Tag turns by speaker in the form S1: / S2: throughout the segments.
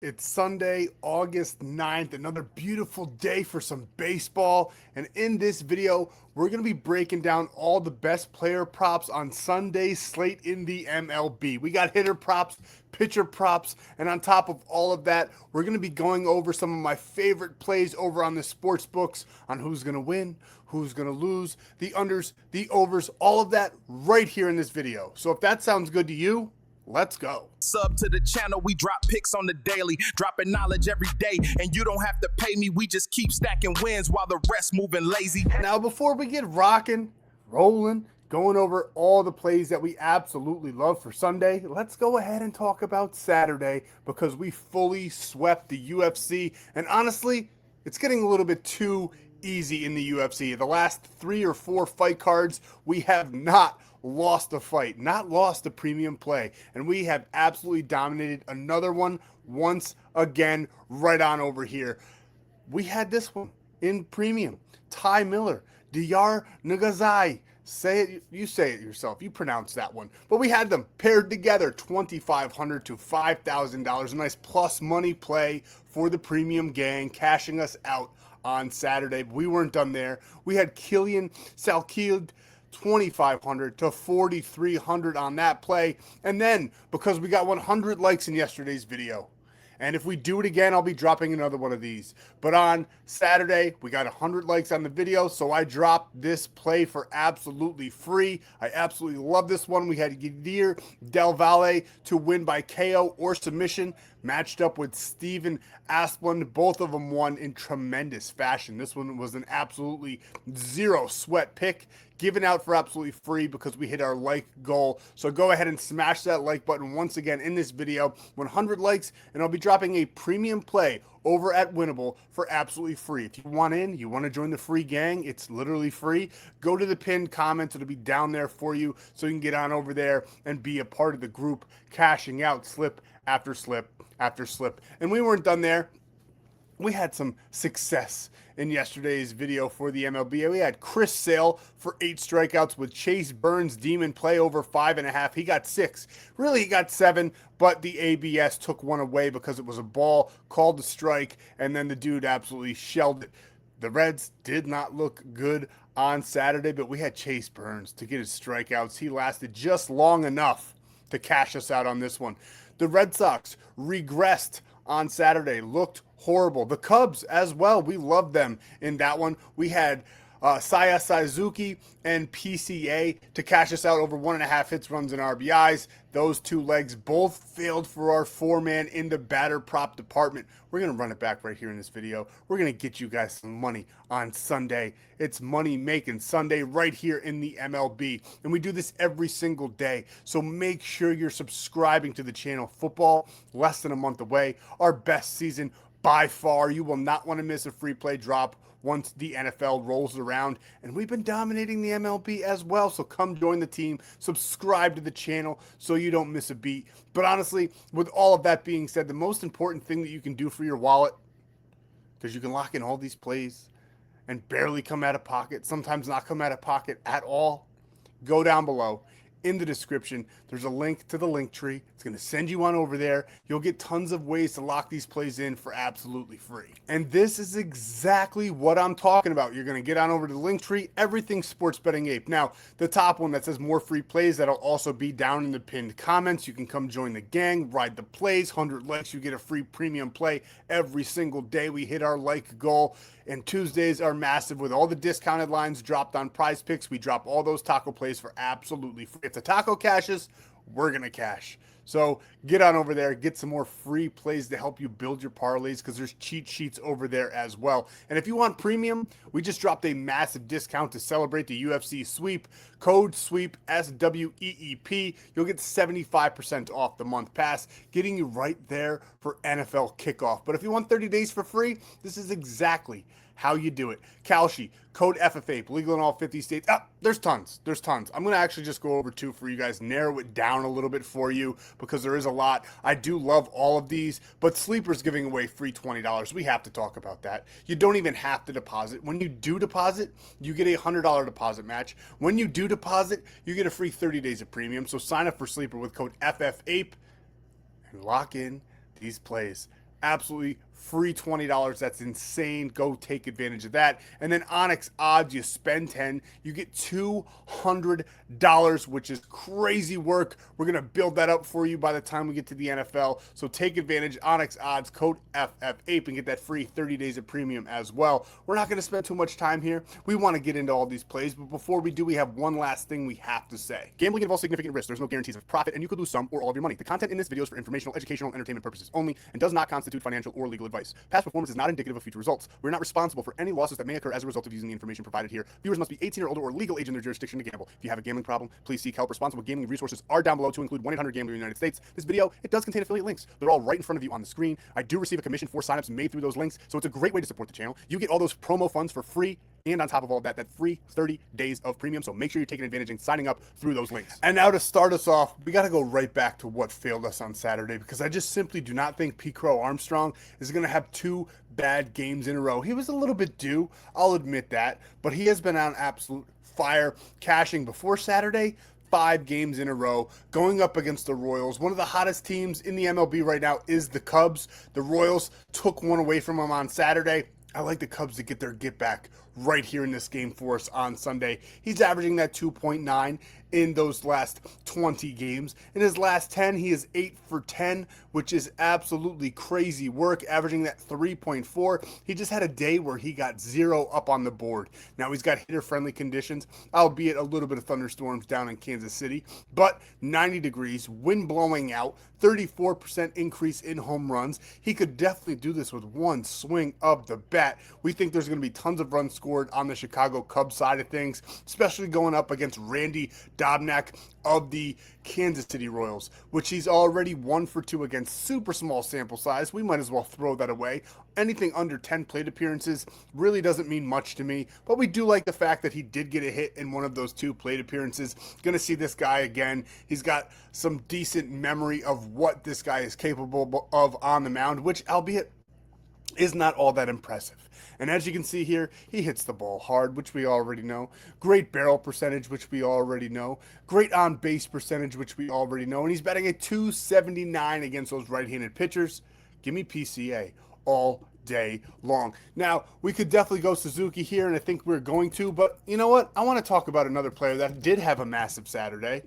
S1: It's Sunday, August 9th, another beautiful day for some baseball. And in this video, we're going to be breaking down all the best player props on Sunday's slate in the MLB. We got hitter props, pitcher props, and on top of all of that, we're going to be going over some of my favorite plays over on the sports books on who's going to win, who's going to lose, the unders, the overs, all of that right here in this video. So if that sounds good to you, let's go.
S2: Sub to the channel, we drop picks on the daily, dropping knowledge every day, and you don't have to pay me, we just keep stacking wins while the rest moving lazy.
S1: Now, before we get rocking, rolling, going over all the plays that we absolutely love for Sunday, let's go ahead and talk about Saturday because we fully swept the UFC, and honestly, it's getting a little bit too easy in the UFC. The last 3 or 4 fight cards, we have not lost a fight, not lost a premium play, and we have absolutely dominated another one once again right on over here. We had this one in premium. Ty Miller, Diyar Nugazai. Say it, you say it yourself. You pronounce that one. But we had them paired together, $2,500 to $5,000. A nice plus money play for the premium gang, cashing us out on Saturday. But we weren't done there. We had Killian Salkild, $2,500 to $4,300 on that play. And then, because we got 100 likes in yesterday's video, and if we do it again, I'll be dropping another one of these. But on Saturday, we got 100 likes on the video, so I dropped this play for absolutely free. I absolutely love this one. We had Yadir Del Valle to win by KO or submission, matched up with Steven Asplund. Both of them won in tremendous fashion. This one was an absolutely zero sweat pick, given out for absolutely free because we hit our like goal. So go ahead and smash that like button once again in this video. 100 likes, and I'll be dropping a premium play over at Winible for absolutely free. If you want in, you want to join the free gang, it's literally free. Go to the pinned comments. It'll be down there for you so you can get on over there and be a part of the group, cashing out slip after slip after slip. And we weren't done there. We had some success in yesterday's video for the MLB. We had Chris Sale for 8 strikeouts with Chase Burns' demon play over 5.5. He got 6. Really, he got 7, but the ABS took one away because it was a ball called a strike, and then the dude absolutely shelled it. The Reds did not look good on Saturday, but we had Chase Burns to get his strikeouts. He lasted just long enough to cash us out on this one. The Red Sox regressed on Saturday, looked horrible. The Cubs as well, we loved them in that one. We had Saya Suzuki and PCA to cash us out over 1.5 hits, runs, and RBIs. Those 2 legs both failed for our 4-man in the batter prop department. We're going to run it back right here in this video. We're going to get you guys some money on Sunday. It's money making Sunday right here in the MLB. And we do this every single day. So make sure you're subscribing to the channel. Football, less than a month away. Our best season by far. You will not want to miss a free play drop once the NFL rolls around, and we've been dominating the MLB as well, so come join the team, subscribe to the channel so you don't miss a beat. But honestly, with all of that being said, the most important thing that you can do for your wallet, because you can lock in all these plays and barely come out of pocket, sometimes not come out of pocket at all, go down below. In the description, there's a link to the link tree. It's going to send you on over there. You'll get tons of ways to lock these plays in for absolutely free. And this is exactly what I'm talking about. You're going to get on over to the link tree, everything Sports Betting Ape. Now, the top one that says more free plays, that'll also be down in the pinned comments. You can come join the gang, ride the plays, 100 likes, you get a free premium play every single day. We hit our like goal. And Tuesdays are massive with all the discounted lines dropped on Prize Picks. We drop all those taco plays for absolutely free. If the taco cashes, we're going to cash. So get on over there, get some more free plays to help you build your parlays because there's cheat sheets over there as well. And if you want premium, we just dropped a massive discount to celebrate the UFC sweep. Code SWEEP, SWEEP. You'll get 75% off the month pass, getting you right there for NFL kickoff. But if you want 30 days for free, this is exactly how you do it. Kalshi, code FFAPE, legal in all 50 states. There's tons. I'm going to actually just go over 2 for you guys, narrow it down a little bit for you because there is a lot. I do love all of these, but Sleeper's giving away free $20. We have to talk about that. You don't even have to deposit. When you do deposit, you get a $100 deposit match. When you do deposit, you get a free 30 days of premium. So sign up for Sleeper with code FFAPE and lock in these plays Absolutely free $20. That's insane. Go take advantage of that. And then ONYX odds, you spend 10, you get $200, which is crazy work. We're going to build that up for you by the time we get to the NFL. So take advantage. ONYX odds, code FFAPE, and get that free 30 days of premium as well. We're not going to spend too much time here. We want to get into all these plays, but before we do, we have one last thing we have to say. Gambling involves significant risk. There's no guarantees of profit, and you could lose some or all of your money. The content in this video is for informational, educational, and entertainment purposes only and does not constitute financial or legal advice. Past performance is not indicative of future results. We're not responsible for any losses that may occur as a result of using the information provided here. Viewers must be 18 or older or legal age in their jurisdiction to gamble. If you have a gambling problem, please seek help. Responsible gambling resources are down below, to include 1-800-GAMBLER in the United States. This video, it does contain affiliate links. They're all right in front of you on the screen. I do receive a commission for signups made through those links, so it's a great way to support the channel. You get all those promo funds for free, and on top of all that, that free 30 days of premium. So make sure you're taking advantage and signing up through those links. And now to start us off, we got to go right back to what failed us on Saturday, because I just simply do not think P. Crow Armstrong is going to have two bad games in a row. He was a little bit due, I'll admit that, but he has been on absolute fire, cashing before Saturday 5 games in a row, going up against the Royals. One of the hottest teams in the MLB right now is the Cubs. The Royals took one away from them on Saturday. I like the Cubs to get their get back right here in this game for us on Sunday. He's averaging that 2.9 in those last 20 games. In his last 10, he is 8 for 10, which is absolutely crazy work, averaging that 3.4. He just had a day where he got 0 up on the board. Now he's got hitter-friendly conditions, albeit a little bit of thunderstorms down in Kansas City, but 90 degrees, wind blowing out, 34% increase in home runs. He could definitely do this with one swing of the bat. We think there's going to be tons of runs scored on the Chicago Cubs side of things, especially going up against Randy Dobnak of the Kansas City Royals, which he's already 1 for 2 against. Super small sample size. We might as well throw that away. Anything under 10 plate appearances really doesn't mean much to me, but we do like the fact that he did get a hit in one of those 2 plate appearances. Gonna see this guy again. He's got some decent memory of what this guy is capable of on the mound, which, albeit, is not all that impressive. And as you can see here, he hits the ball hard, which we already know. Great barrel percentage, which we already know. Great on-base percentage, which we already know. And he's batting a .279 against those right-handed pitchers. Give me PCA all day long. Now, we could definitely go Suzuki here, and I think we're going to, but you know what? I want to talk about another player that did have a massive Saturday.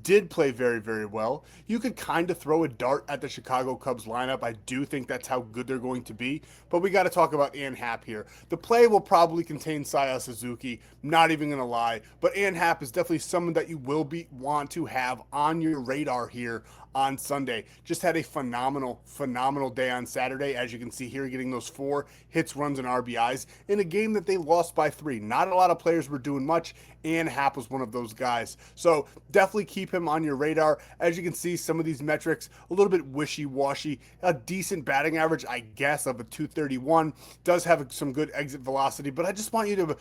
S1: Did play very, very well. You could kind of throw a dart at the Chicago Cubs lineup. I do think that's how good they're going to be. But we got to talk about Ann Happ here. The play will probably contain Seiya Suzuki, not even going to lie. But Ann Happ is definitely someone that you will want to have on your radar here on Sunday. Just had a phenomenal day on Saturday. As you can see here, getting those 4 hits, runs, and RBIs in a game that they lost by 3. Not a lot of players were doing much, and Happ was one of those guys. So definitely keep him on your radar. As you can see, some of these metrics, a little bit wishy-washy. A decent batting average, I guess, of a .231. Does have some good exit velocity, but I just want you to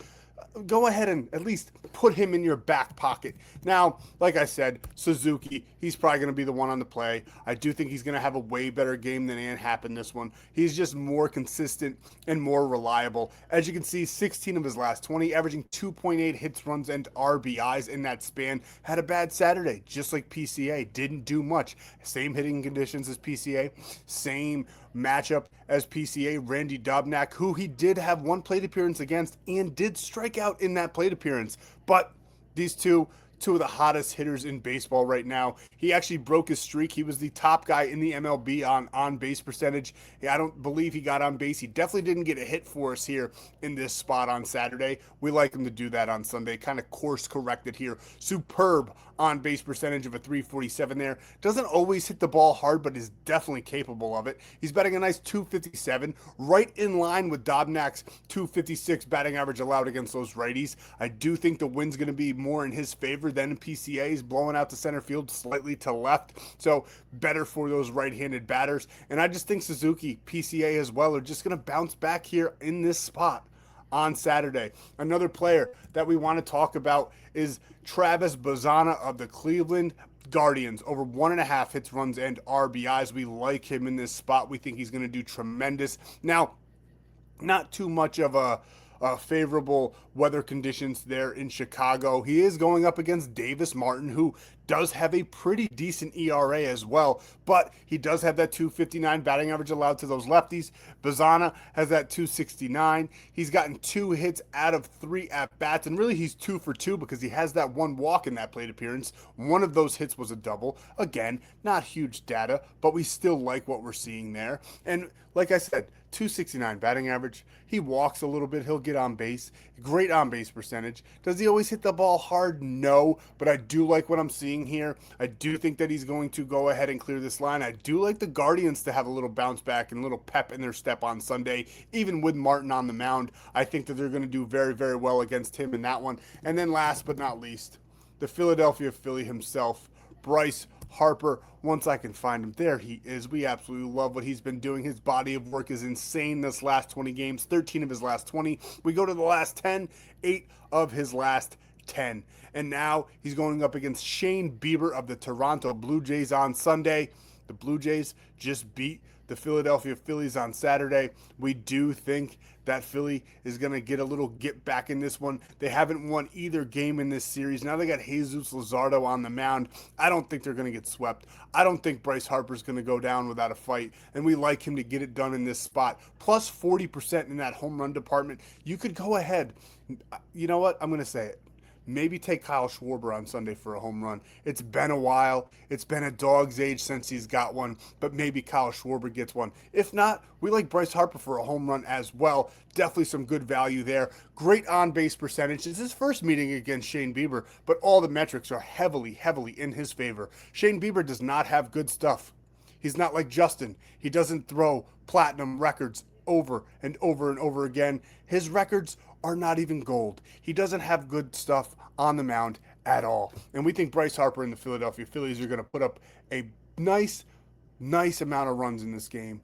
S1: go ahead and at least put him in your back pocket. Now, like I said, Suzuki, he's probably going to be the one on the play. I do think he's going to have a way better game than Ann Happ in this one. He's just more consistent and more reliable. As you can see, 16 of his last 20, averaging 2.8 hits, runs, and RBIs in that span. Had a bad Saturday, just like PCA. Didn't do much. Same hitting conditions as PCA. Same matchup as PCA, Randy Dobnak, who he did have 1 plate appearance against and did strike out in that plate appearance. But these two of the hottest hitters in baseball right now. He actually broke his streak. He was the top guy in the MLB on base percentage. I don't believe he got on base. He definitely didn't get a hit for us here in this spot on Saturday. We like him to do that on Sunday. Kind of course corrected here. Superb on base percentage of a .347 there. Doesn't always hit the ball hard, but is definitely capable of it. He's batting a nice .257, right in line with Dobnak's .256 batting average allowed against those righties. I do think the wind's going to be more in his favor than PCA. He's blowing out to center field slightly to left, so better for those right-handed batters. And I just think Suzuki, PCA as well, are just going to bounce back here in this spot on Saturday. Another player that we want to talk about is Travis Bazzana of the Cleveland Guardians. Over 1.5 hits, runs, and RBIs. We like him in this spot. We think he's going to do tremendous. Now, not too much of a favorable weather conditions there in Chicago. He is going up against Davis Martin, who does have a pretty decent ERA as well, but he does have that 259 batting average allowed to those lefties. Bazana has that 269. He's gotten 2 hits out of 3 at-bats, and really he's 2 for 2 because he has that 1 walk in that plate appearance. One of those hits was a double. Again, not huge data, but we still like what we're seeing there. And like I said, 269 batting average. He walks a little bit. He'll get on base. Great on base percentage. Does he always hit the ball hard? No, but I do like what I'm seeing here. I do think that he's going to go ahead and clear this line. I do like the Guardians to have a little bounce back and a little pep in their step on Sunday, even with Martin on the mound. I think that they're going to do very, very well against him in that one. And then last but not least, the Philadelphia Philly himself, Bryce Harper. Once I can find him, there he is. We absolutely love what he's been doing. His body of work is insane this last 20 games, 13 of his last 20. We go to the last 10, 8 of his last 10. And now he's going up against Shane Bieber of the Toronto Blue Jays on Sunday. The Blue Jays just beat the Philadelphia Phillies on Saturday. We do think that Philly is going to get a little get back in this one. They haven't won either game in this series. Now they got Jesus Luzardo on the mound. I don't think they're going to get swept. I don't think Bryce Harper's going to go down without a fight, and we like him to get it done in this spot. Plus 40% in that home run department. You could go ahead. You know what? I'm going to say it. Maybe take Kyle Schwarber on Sunday for a home run. It's been a while. It's been a dog's age since he's got one, but maybe Kyle Schwarber gets one. If not, we like Bryce Harper for a home run as well. Definitely some good value there. Great on-base percentage. It's his first meeting against Shane Bieber, but all the metrics are heavily, heavily in his favor. Shane Bieber does not have good stuff. He's not like Justin. He doesn't throw platinum records over and over and over again. His records are not even gold. He doesn't have good stuff on the mound at all. And we think Bryce Harper and the Philadelphia Phillies are going to put up a nice amount of runs in this game.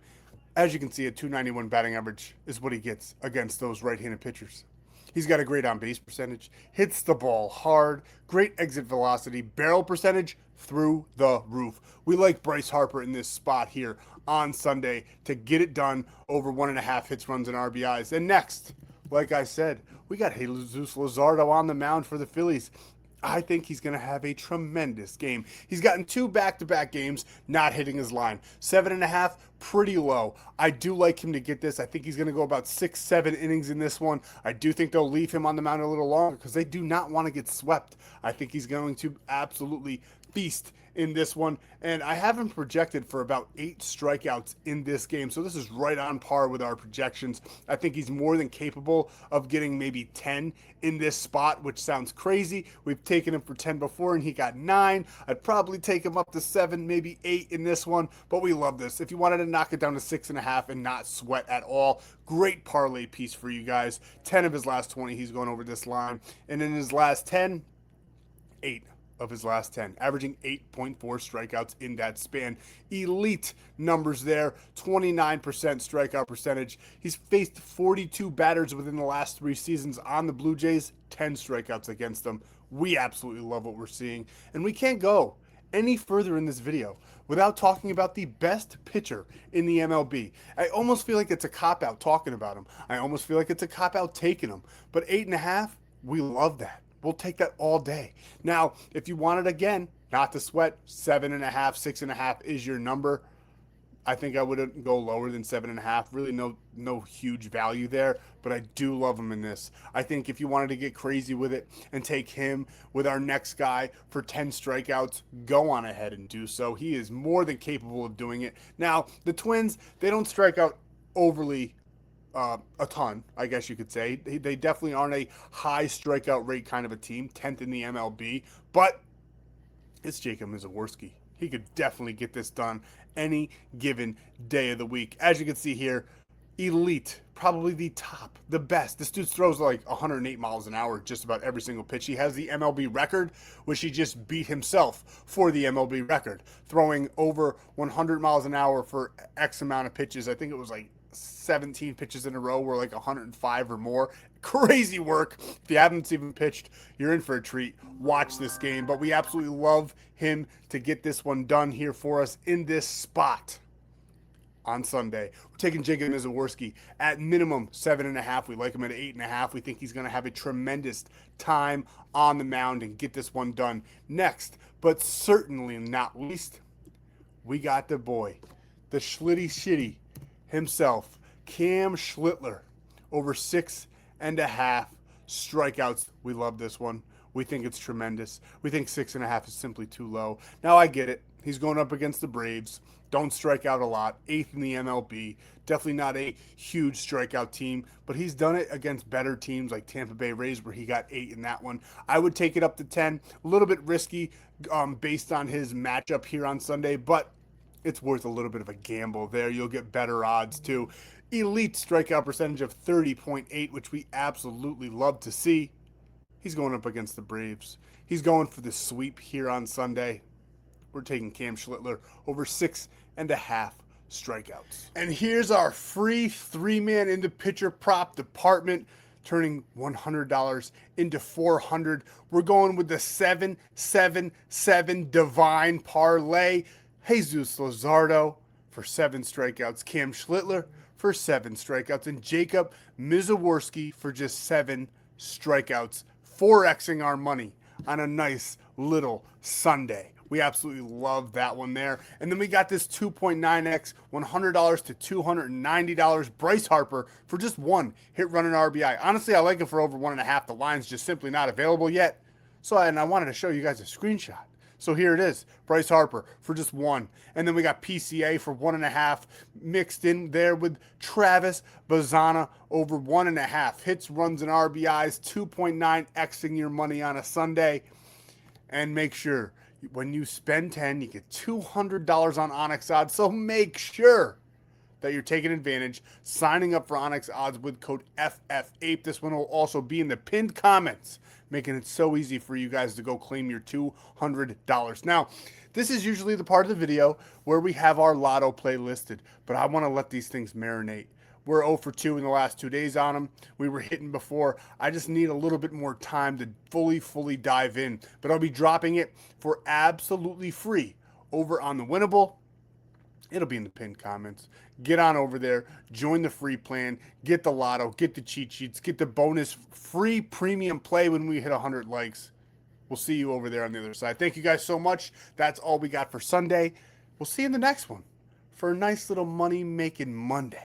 S1: As you can see, a 291 batting average is what he gets against those right-handed pitchers. He's got a great on-base percentage, hits the ball hard, great exit velocity, barrel percentage through the roof. We like Bryce Harper in this spot here on Sunday to get it done over 1.5 hits, runs, and RBIs. And next, like I said, we got Jesus Luzardo on the mound for the Phillies. I think he's going to have a tremendous game. He's gotten 2 back-to-back games not hitting his line. 7.5, pretty low. I do like him to get this. I think he's going to go about 6-7 innings in this one. I do think they'll leave him on the mound a little longer because they do not want to get swept. I think he's going to absolutely feast in this one, and I have him projected for about 8 strikeouts in this game, so this is right on par with our projections. I think he's more than capable of getting maybe 10 in this spot, which sounds crazy. We've taken him for 10 before, and he got 9. I'd probably take him up to 7, maybe 8 in this one, but we love this. If you wanted to knock it down to 6.5 and not sweat at all, great parlay piece for you guys. 10 of his last 20, he's going over this line, and in his last 10, 8 of his last 10, averaging 8.4 strikeouts in that span. Elite numbers there, 29% strikeout percentage. He's faced 42 batters within the last 3 seasons on the Blue Jays, 10 strikeouts against them. We absolutely love what we're seeing, and we can't go any further in this video without talking about the best pitcher in the MLB. I almost feel like it's a cop-out talking about him. I almost feel like it's a cop-out taking him, but 8.5, we love that. We'll take that all day. Now, if you want it again, not to sweat, 7.5, 6.5 is your number. I think I wouldn't go lower than 7.5. Really no huge value there, but I do love him in this. I think if you wanted to get crazy with it and take him with our next guy for 10 strikeouts, go on ahead and do so. He is more than capable of doing it. Now, the Twins, they don't strike out overly a ton, I guess you could say. They definitely aren't a high strikeout rate kind of a team, 10th in the MLB, but it's Jacob Mlb. He could definitely get this done any given day of the week. As you can see here, elite, probably the top, the best. This dude throws like 108 miles an hour just about every single pitch. He has the MLB record, which he just beat himself for the MLB record, throwing over 100 miles an hour for X amount of pitches. I think it was like 17 pitches in a row were like 105 or more. Crazy work. If you haven't even pitched, you're in for a treat. Watch this game. But we absolutely love him to get this one done here for us in this spot on Sunday. We're taking Jacob Mizaworski at minimum 7.5. We like him at 8.5. We think he's going to have a tremendous time on the mound and get this one done. Next, but certainly not least, we got the boy, the Schlitty Shitty himself, Cam Schlittler, over 6.5 strikeouts. We love this one. We think it's tremendous. We think 6.5 is simply too low. Now, I get it. He's going up against the Braves. Don't strike out a lot. 8th in the MLB. Definitely not a huge strikeout team, but he's done it against better teams like Tampa Bay Rays, where he got 8 in that one. I would take it up to 10. A little bit risky based on his matchup here on Sunday, but it's worth a little bit of a gamble there. You'll get better odds too. Elite strikeout percentage of 30.8, which we absolutely love to see. He's going up against the Braves. He's going for the sweep here on Sunday. We're taking Cam Schlittler over 6.5 strikeouts. And here's our free 3-man into pitcher prop department, turning $100 into $400. We're going with the 7-7-7 divine parlay. Jesus Luzardo for 7 strikeouts. Cam Schlittler for 7 strikeouts. And Jacob Mizaworski for just 7 strikeouts. 4Xing our money on a nice little Sunday. We absolutely love that one there. And then we got this 2.9X, $100 to $290. Bryce Harper for just 1 hit, run, and RBI. Honestly, I like him for over 1.5. The line's just simply not available yet. And I wanted to show you guys a screenshot. So here it is, Bryce Harper for just 1. And then we got PCA for 1.5 mixed in there with Travis Bazzana over 1.5. Hits, runs, and RBIs, 2.9Xing your money on a Sunday. And make sure, when you spend 10, you get $200 on ONYX odds. So make sure that you're taking advantage, signing up for ONYX odds with code FFAPE. This one will also be in the pinned comments, making it so easy for you guys to go claim your $200. Now, this is usually the part of the video where we have our lotto play listed, but I want to let these things marinate. We're 0 for 2 in the last 2 days on them. We were hitting before. I just need a little bit more time to fully dive in, but I'll be dropping it for absolutely free over on the Winible. It'll be in the pinned comments. Get on over there, join the free plan, get the lotto, get the cheat sheets, get the bonus free premium play when we hit 100 likes. We'll see you over there on the other side. Thank you guys so much. That's all we got for Sunday. We'll see you in the next one for a nice little money-making Monday.